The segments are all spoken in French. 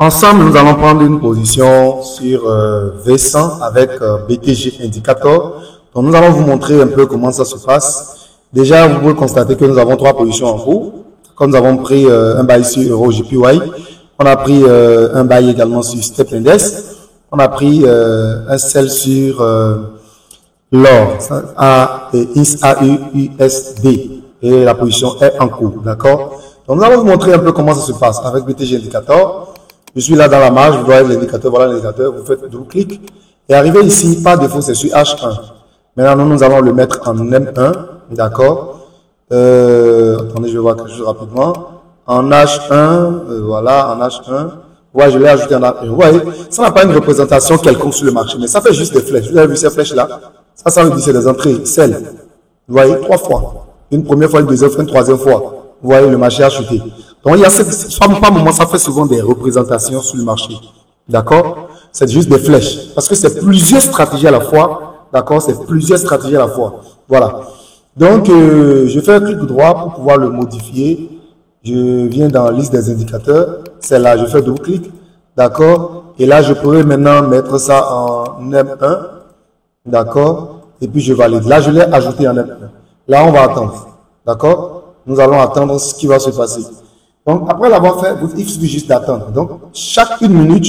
Ensemble, nous allons prendre une position sur V100 avec BTG Indicator. Donc, nous allons vous montrer un peu comment ça se passe. Déjà, vous pouvez constater que nous avons trois positions en cours. Comme nous avons pris un buy sur Euro JPY, on a pris un buy également sur Step Index, on a pris un sell sur l'or, AUUSD, et la position est en cours, d'accord? Donc, nous allons vous montrer un peu comment ça se passe avec BTG Indicator. Je suis là dans la marge, vous voyez l'indicateur, voilà l'indicateur, vous faites double-clic. Et arrivé ici, par défaut, c'est sur H1. Maintenant, nous allons le mettre en M1, d'accord? Attendez, je vais voir quelque chose rapidement. En H1, voilà, en H1. Ouais, je l'ai ajouté en H1. Vous voyez, ça n'a pas une représentation quelconque sur le marché, mais ça fait juste des flèches. Vous avez vu ces flèches-là? Ça veut dire c'est des entrées, celles. Vous voyez, trois fois. Une première fois, une deuxième fois, une troisième fois. Vous voyez, le marché a chuté. Donc, il y a par moment, ça fait souvent des représentations sur le marché. D'accord? C'est juste des flèches. Parce que c'est plusieurs stratégies à la fois. D'accord? C'est plusieurs stratégies à la fois. Voilà. Donc, je fais un clic droit pour pouvoir le modifier. Je viens dans la liste des indicateurs. C'est là, je fais double-clic. D'accord? Et là, je pourrais maintenant mettre ça en M1. D'accord? Et puis, je valide. Là, je l'ai ajouté en M1. Là, on va attendre. D'accord? Nous allons attendre ce qui va se passer. Donc, après l'avoir fait, il suffit juste d'attendre. Donc, chaque une minute,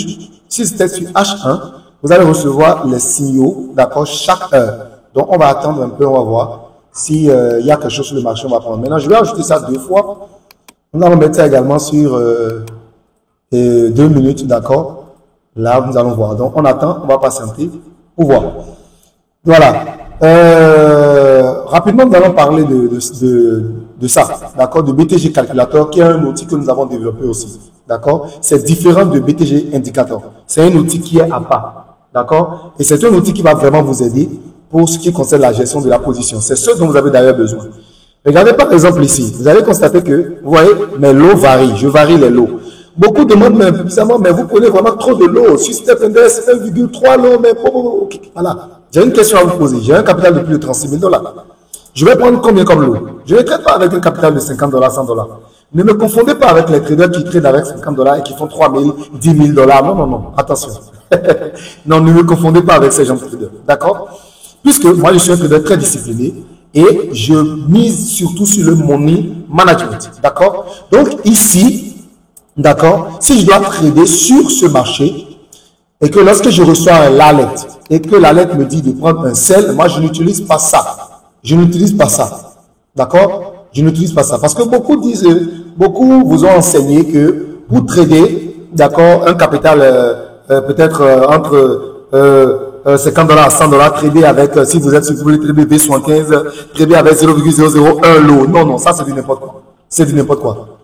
si c'était sur H1, vous allez recevoir les signaux, d'accord, chaque heure. Donc, on va attendre un peu, on va voir s'il y a quelque chose sur le marché, on va prendre. Maintenant, je vais ajouter ça 2 fois. Nous allons mettre ça également sur 2 minutes, d'accord. Là, nous allons voir. Donc, on attend, on va patienter pour voir. Voilà. Rapidement, nous allons parler de ça, d'accord, de BTG Calculator, qui est un outil que nous avons développé aussi, d'accord. C'est différent de BTG Indicator. C'est un outil qui est à part, d'accord, et c'est un outil qui va vraiment vous aider pour ce qui concerne la gestion de la position. C'est ce dont vous avez d'ailleurs besoin. Regardez par exemple ici, vous allez constater que, vous voyez, mes lots varient, je varie les lots. Beaucoup demandent, mais bizarrement, mais vous prenez vraiment trop de lots. Si Step Index, 1,3 lots, mais voilà. J'ai une question à vous poser. J'ai un capital de plus de 36 000 $. Je vais prendre combien comme lot? Je ne trade pas avec un capital de 50 $, 100 $. Ne me confondez pas avec les traders qui tradent avec 50 $ et qui font 3 000, 10 000 $. Non, non, non. Attention. Non, ne me confondez pas avec ces gens de traders. D'accord? Puisque moi, je suis un trader très discipliné et je mise surtout sur le money management. D'accord? Donc, ici, d'accord, si je dois trader sur ce marché et que lorsque je reçois un alert et que l'alert me dit de prendre un sell, moi, je n'utilise pas ça. Je n'utilise pas ça. D'accord? Je n'utilise pas ça. Parce que beaucoup disent, beaucoup vous ont enseigné que pour trader, d'accord, un capital peut-être entre 50 $ à 100 $, trader avec, si vous êtes, si vous voulez trader V75, trader avec 0,001 lot. Non, non, ça c'est du n'importe quoi. C'est du n'importe quoi.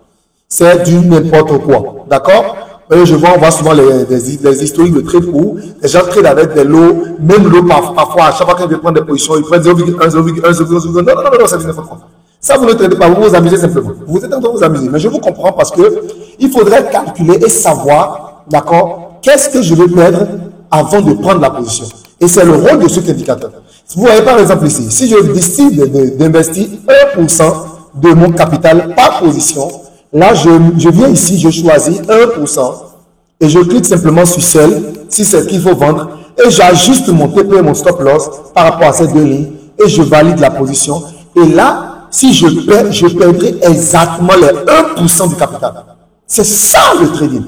C'est du n'importe quoi. D'accord? Je vois, on voit souvent les historiques de trade où les gens trade avec des lots, même lots parfois, à chaque fois qu'ils veulent prendre des positions, ils prennent 0,1, 0,1, 0,1. Non, non, non, non, c'est n'importe quoi. Ça, vous ne tradez pas, vous vous amusez simplement. Vous êtes en train de vous amuser. Mais je vous comprends parce que il faudrait calculer et savoir, d'accord, qu'est-ce que je vais perdre avant de prendre la position. Et c'est le rôle de cet indicateur. Vous voyez par exemple ici, si je décide d'investir 1% de mon capital par position, là, je viens ici, je choisis 1% et je clique simplement sur Sell, si c'est ce qu'il faut vendre, et j'ajuste mon TP et mon stop loss par rapport à ces deux lignes et je valide la position. Et là, si je perds, je perdrai exactement les 1% du capital. C'est ça le trading.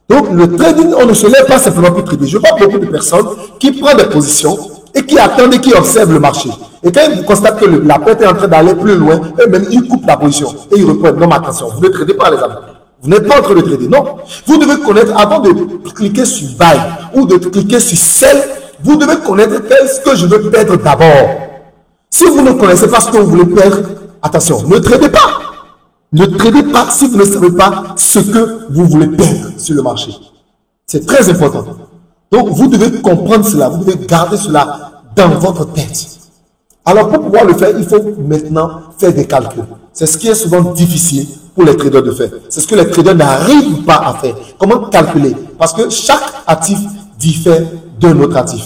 Donc, le trading, on ne se lève pas simplement pour trader. Je vois beaucoup de personnes qui prennent des positions et qui attendent et qui observent le marché. Et quand ils constatent que la perte est en train d'aller plus loin, eux-mêmes, ils coupent la position et ils reprennent. Non, mais attention, vous ne tradez pas les amis. Vous n'êtes pas en train de trader. Non. Vous devez connaître, avant de cliquer sur Buy ou de cliquer sur Sell, vous devez connaître qu'est-ce que je veux perdre d'abord. Si vous ne connaissez pas ce que vous voulez perdre, attention, ne tradez pas. Ne tradez pas si vous ne savez pas ce que vous voulez perdre sur le marché. C'est très important. Donc, vous devez comprendre cela. Vous devez garder cela dans votre tête. Alors, pour pouvoir le faire, il faut maintenant faire des calculs. C'est ce qui est souvent difficile pour les traders de faire. C'est ce que les traders n'arrivent pas à faire. Comment calculer? Parce que chaque actif diffère d'un autre actif.